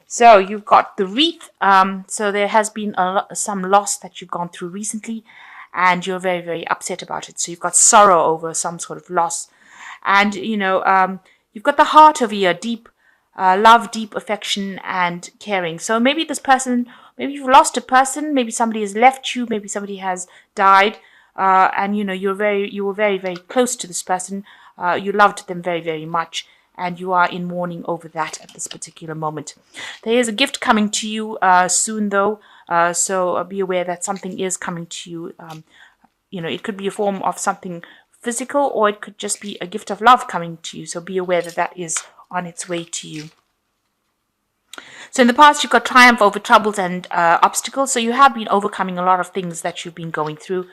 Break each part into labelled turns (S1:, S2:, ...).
S1: So you've got the wreath. So there has been some loss that you've gone through recently, and you're very, very upset about it. So you've got sorrow over some sort of loss. And, you've got the heart over here, deep love, deep affection and caring. So maybe this person, maybe you've lost a person, maybe somebody has left you, maybe somebody has died, and you were very, very close to this person. You loved them very, very much, and you are in mourning over that at this particular moment. There is a gift coming to you soon, though, so be aware that something is coming to you. It could be a form of something physical, or it could just be a gift of love coming to you. So be aware that that is on its way to you. So in the past, you've got triumph over troubles and obstacles. So you have been overcoming a lot of things that you've been going through.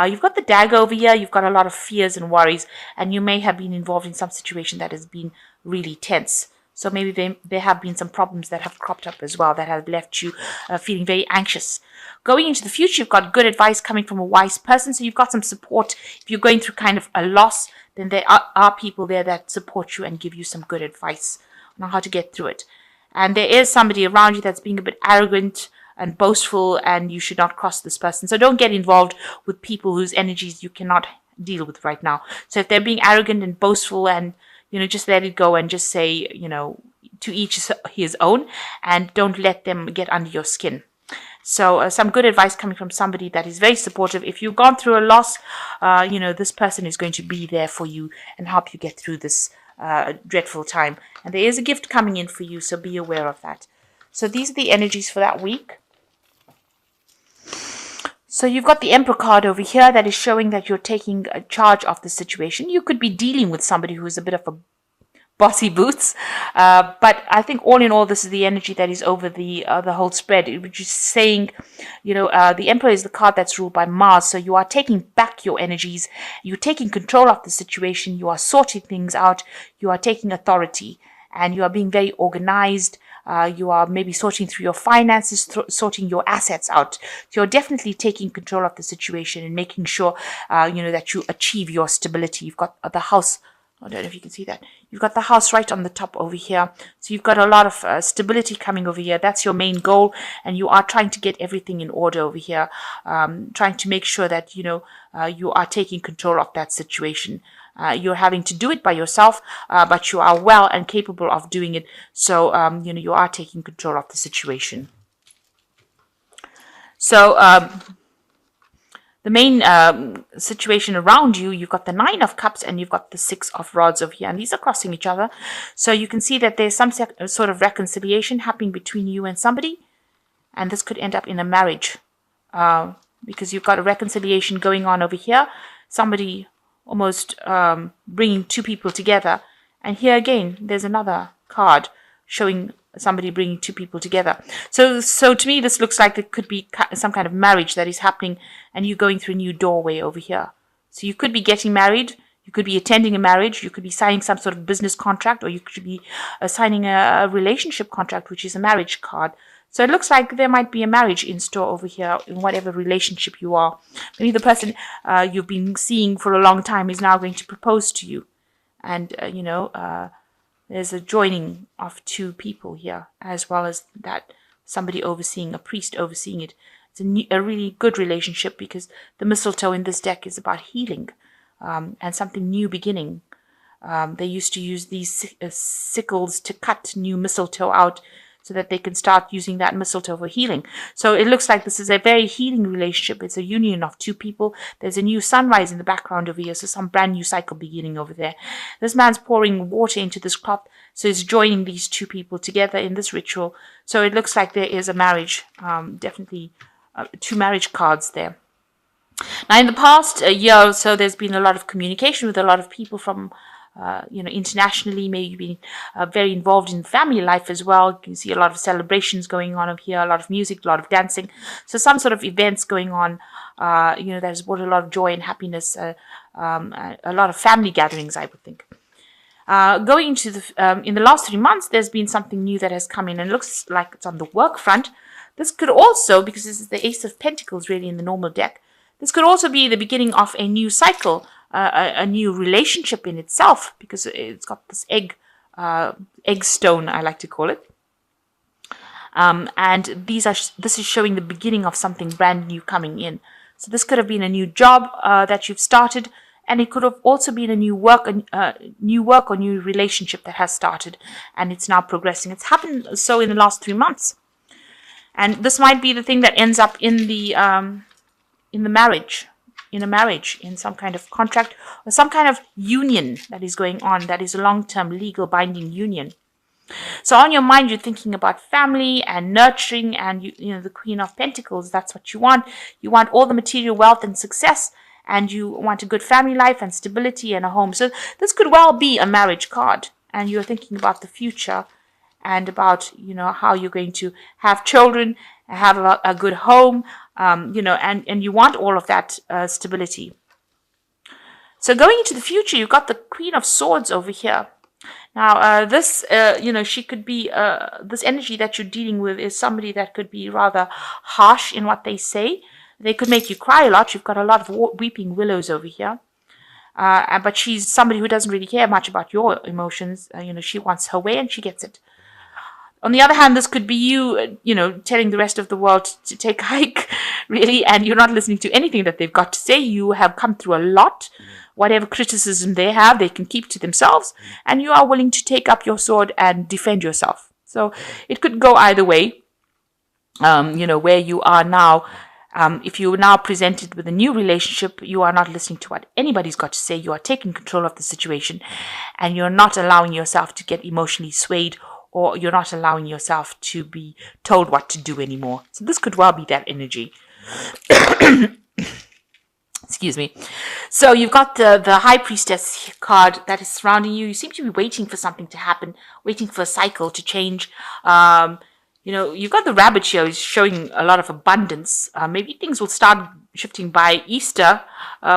S1: You've got the dagger over here. You've got a lot of fears and worries, and you may have been involved in some situation that has been really tense. So maybe there have been some problems that have cropped up as well that have left you feeling very anxious. Going into the future, you've got good advice coming from a wise person. So you've got some support. If you're going through kind of a loss, then there are people there that support you and give you some good advice on how to get through it. And there is somebody around you that's being a bit arrogant and boastful, and you should not cross this person. So don't get involved with people whose energies you cannot deal with right now. So if they're being arrogant and boastful, and just let it go and just say, to each his own, and don't let them get under your skin. So some good advice coming from somebody that is very supportive. If you've gone through a loss, this person is going to be there for you and help you get through this dreadful time. And there is a gift coming in for you, so be aware of that. So these are the energies for that week. So you've got the Emperor card over here that is showing that you're taking charge of the situation. You could be dealing with somebody who is a bit of a bossy boots, but I think all in all, this is the energy that is over the whole spread, which is saying, the Emperor is the card that's ruled by Mars. So you are taking back your energies, you're taking control of the situation, you are sorting things out, you are taking authority, and you are being very organized. You are maybe sorting through your finances, sorting your assets out. So you're definitely taking control of the situation and making sure, that you achieve your stability. You've got the house. I don't know if you can see that. You've got the house right on the top over here. So you've got a lot of stability coming over here. That's your main goal. And you are trying to get everything in order over here. Trying to make sure that, you are taking control of that situation. You're having to do it by yourself, but you are well and capable of doing it. So, you are taking control of the situation. So, the main situation around you, you've got the 9 of Cups and you've got the 6 of Rods over here. And these are crossing each other. So you can see that there's some sort of reconciliation happening between you and somebody. And this could end up in a marriage. Because you've got a reconciliation going on over here. Somebody almost bringing two people together. And here again, there's another card showing somebody bringing two people together. So to me, this looks like it could be some kind of marriage that is happening, and you going through a new doorway over here. So you could be getting married, you could be attending a marriage, you could be signing some sort of business contract, or you could be signing a relationship contract, which is a marriage card. So it looks like there might be a marriage in store over here in whatever relationship you are. Maybe the person you've been seeing for a long time is now going to propose to you. And, there's a joining of two people here, as well as that somebody overseeing, a priest overseeing it. It's a really good relationship, because the mistletoe in this deck is about healing and something new beginning. They used to use these sickles to cut new mistletoe out so that they can start using that mistletoe for healing. So it looks like this is a very healing relationship. It's a union of two people. There's a new sunrise in the background over here, so some brand new cycle beginning over there. This man's pouring water into this cloth, so he's joining these two people together in this ritual. So it looks like there is a marriage, definitely two marriage cards there. Now, in the past year or so, there's been a lot of communication with a lot of people from internationally. Maybe you've been very involved in family life as well. You can see a lot of celebrations going on over here, a lot of music, a lot of dancing. So some sort of events going on, that has brought a lot of joy and happiness, a lot of family gatherings, I would think. Going into in the last 3 months, there's been something new that has come in, and it looks like it's on the work front. This could also, because this is the Ace of Pentacles really in the normal deck, this could also be the beginning of a new cycle, a new relationship in itself, because it's got this egg stone, I like to call it. And this is showing the beginning of something brand new coming in. So this could have been a new job that you've started, and it could have also been a new work or new relationship that has started, and it's now progressing. It's happened so in the last 3 months, and this might be the thing that ends up in the marriage, in some kind of contract or some kind of union that is going on. That is a long-term legal binding union. So on your mind, you're thinking about family and nurturing, and the Queen of Pentacles. That's what you want. You want all the material wealth and success, and you want a good family life and stability and a home. So this could well be a marriage card, and you're thinking about the future and about how you're going to have children, have a good home, and you want all of that stability. So going into the future, you've got the Queen of Swords over here. Now, this, she could be, this energy that you're dealing with is somebody that could be rather harsh in what they say. They could make you cry a lot. You've got a lot of weeping willows over here. But she's somebody who doesn't really care much about your emotions. She wants her way and she gets it. On the other hand, this could be you, telling the rest of the world to take a hike, really, and you're not listening to anything that they've got to say. You have come through a lot. Whatever criticism they have, they can keep to themselves, and you are willing to take up your sword and defend yourself. So it could go either way, where you are now. If you're now presented with a new relationship, you are not listening to what anybody's got to say. You are taking control of the situation, and you're not allowing yourself to get emotionally swayed, or you're not allowing yourself to be told what to do anymore. So this could well be that energy. Excuse me. So you've got the High Priestess card that is surrounding you. You seem to be waiting for something to happen, waiting for a cycle to change. You've got the Rabbit here is showing a lot of abundance. Maybe things will start shifting by Easter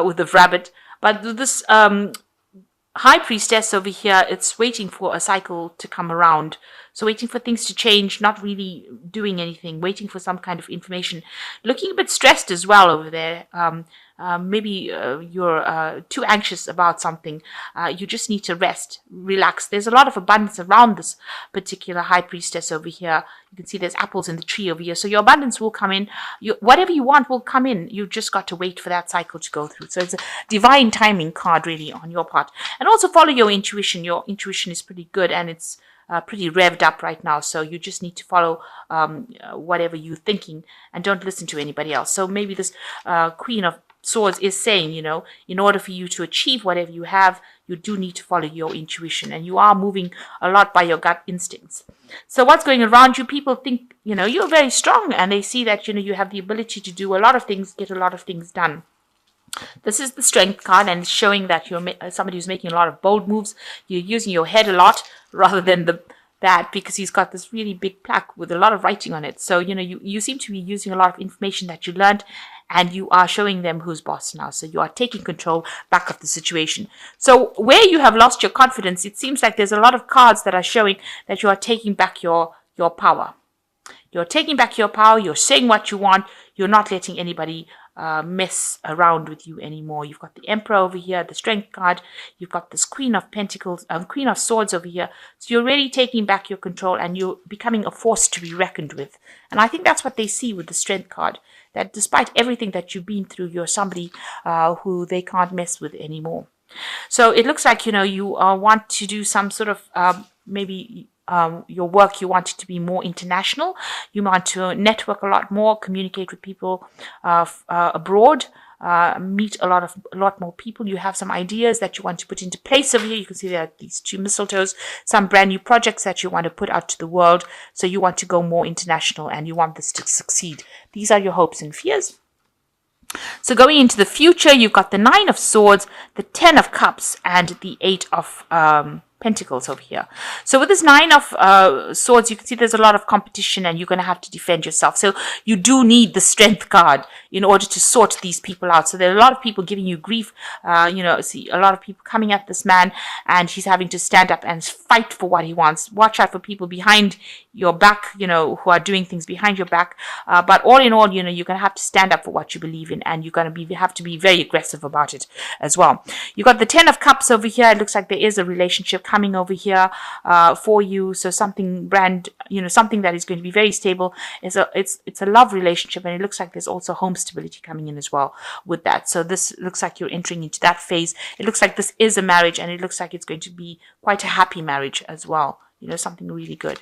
S1: with the Rabbit. But this High Priestess over here, it's waiting for a cycle to come around. So waiting for things to change, not really doing anything, waiting for some kind of information. Looking a bit stressed as well over there. Maybe you're too anxious about something. You just need to rest, relax. There's a lot of abundance around this particular High Priestess over here. You can see there's apples in the tree over here. So your abundance will come in. Whatever you want will come in. You've just got to wait for that cycle to go through. So it's a divine timing card really on your part. And also follow your intuition. Your intuition is pretty good, and it's pretty revved up right now. So you just need to follow whatever you're thinking and don't listen to anybody else. So maybe this Queen of Swords is saying, in order for you to achieve whatever you have, you do need to follow your intuition, and you are moving a lot by your gut instincts. So what's going around you, people think, you're very strong, and they see that, you have the ability to do a lot of things, get a lot of things done. This is the Strength card, and it's showing that you're somebody who's making a lot of bold moves. You're using your head a lot rather than that, because he's got this really big plaque with a lot of writing on it. So, you seem to be using a lot of information that you learned, and you are showing them who's boss now. So you are taking control back of the situation. So where you have lost your confidence, it seems like there's a lot of cards that are showing that you are taking back your power. You're taking back your power. You're saying what you want. You're not letting anybody mess around with you anymore. You've got the Emperor over here, the Strength card. You've got this Queen of Pentacles, Queen of Swords over here. So you're really taking back your control, and you're becoming a force to be reckoned with. And I think that's what they see with the Strength card, that despite everything that you've been through, you're somebody who they can't mess with anymore. So it looks like, you want to do some sort of maybe your work, you want it to be more international. You want to network a lot more, communicate with people abroad, meet a lot more people. You have some ideas that you want to put into place over here. You can see there are these 2 mistletoes, some brand new projects that you want to put out to the world. So you want to go more international, and you want this to succeed. These are your hopes and fears. So going into the future, you've got the 9 of Swords, the 10 of Cups, and the 8 of Pentacles over here. So with this 9 of Swords, you can see there's a lot of competition, and you're going to have to defend yourself. So you do need the Strength card in order to sort these people out. So there are a lot of people giving you grief. See a lot of people coming at this man, and he's having to stand up and fight for what he wants. Watch out for people behind your back, who are doing things behind your back. But all in all, you're going to have to stand up for what you believe in, and you're going to have to be very aggressive about it as well. You've got the 10 of Cups over here. It looks like there is a relationship. coming over here for you. So something something that is going to be very stable. It's a love relationship, and it looks like there's also home stability coming in as well with that. So this looks like you're entering into that phase. It looks like this is a marriage, and it looks like it's going to be quite a happy marriage as well. Something really good.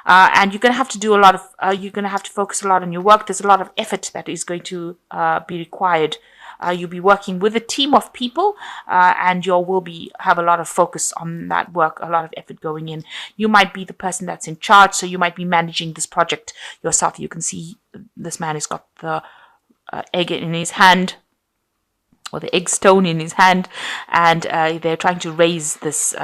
S1: And you're going to have to do a lot of, you're going to have to focus a lot on your work. There's a lot of effort that is going to be required. You'll be working with a team of people, and you will have a lot of focus on that work, a lot of effort going in. You might be the person that's in charge, so you might be managing this project yourself. You can see this man has got the egg in his hand, or the egg stone in his hand, and they're trying to raise this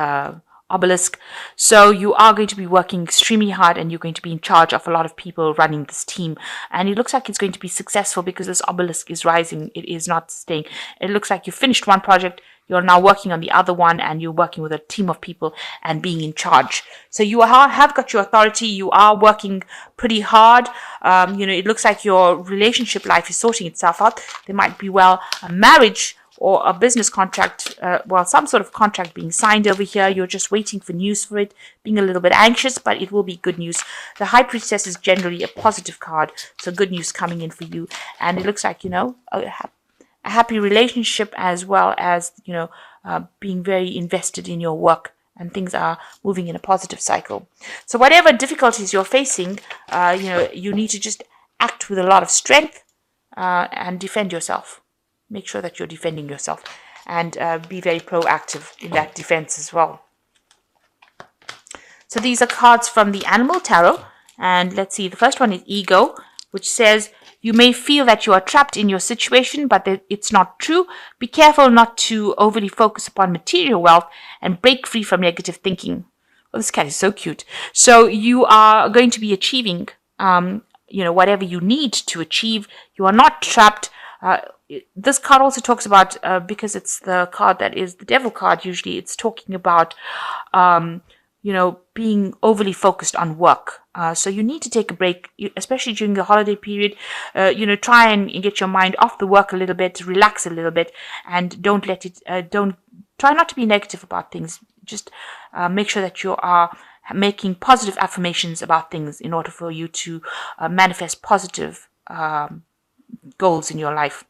S1: obelisk. So you are going to be working extremely hard, and you're going to be in charge of a lot of people running this team. And it looks like it's going to be successful because this obelisk is rising. It is not staying. It looks like you finished one project, you're now working on the other one, and you're working with a team of people and being in charge. So you have got your authority. You are working pretty hard. It looks like your relationship life is sorting itself out. There might be a marriage or a business contract, some sort of contract being signed over here. You're just waiting for news for it, being a little bit anxious, but it will be good news. The High Priestess is generally a positive card, so good news coming in for you. And it looks like, a happy relationship, as well as, being very invested in your work, and things are moving in a positive cycle. So whatever difficulties you're facing, you need to just act with a lot of strength and defend yourself. Make sure that you're defending yourself, and be very proactive in that defense as well. So these are cards from the Animal Tarot. And let's see, the first one is Ego, which says, you may feel that you are trapped in your situation, but it's not true. Be careful not to overly focus upon material wealth, and break free from negative thinking. Oh, this cat is so cute. So you are going to be achieving, whatever you need to achieve. You are not trapped. This card also talks about, because it's the card that is the Devil card, usually it's talking about, being overly focused on work. So you need to take a break, especially during the holiday period. Try and get your mind off the work a little bit, relax a little bit, and don't try not to be negative about things. Just make sure that you are making positive affirmations about things in order for you to manifest positive goals in your life.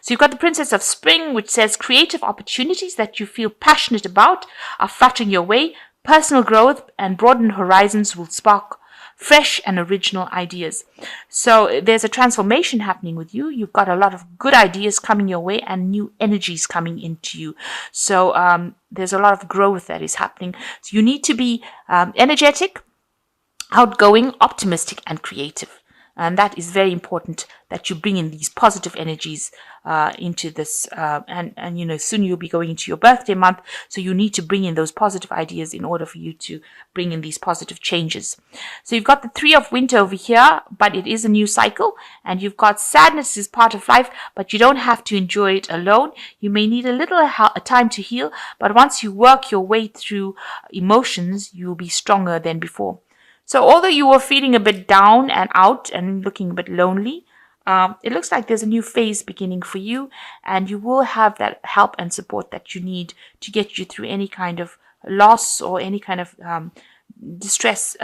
S1: So you've got the Princess of Spring, which says, creative opportunities that you feel passionate about are fluttering your way. Personal growth and broadened horizons will spark fresh and original ideas. So there's a transformation happening with you. You've got a lot of good ideas coming your way, and new energies coming into you. So there's a lot of growth that is happening. So you need to be energetic, outgoing, optimistic, and creative. And that is very important, that you bring in these positive energies into this. And soon you'll be going into your birthday month. So you need to bring in those positive ideas in order for you to bring in these positive changes. So you've got the Three of Winter over here, but it is a new cycle. And you've got sadness is part of life, but you don't have to enjoy it alone. You may need a little time to heal, but once you work your way through emotions, you'll be stronger than before. So although you were feeling a bit down and out and looking a bit lonely, it looks like there's a new phase beginning for you, and you will have that help and support that you need to get you through any kind of loss or any kind of distress,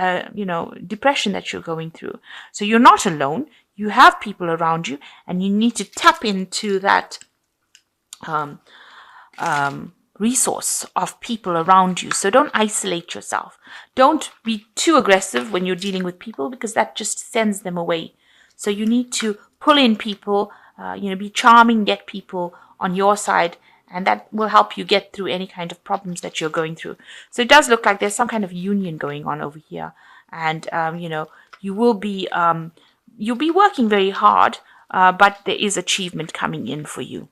S1: depression that you're going through. So you're not alone. You have people around you, and you need to tap into that resource of people around you. So don't isolate yourself. Don't be too aggressive when you're dealing with people, because that just sends them away. So you need to pull in people, be charming, get people on your side, and that will help you get through any kind of problems that you're going through. So it does look like there's some kind of union going on over here, and you will be you'll be working very hard, but there is achievement coming in for you.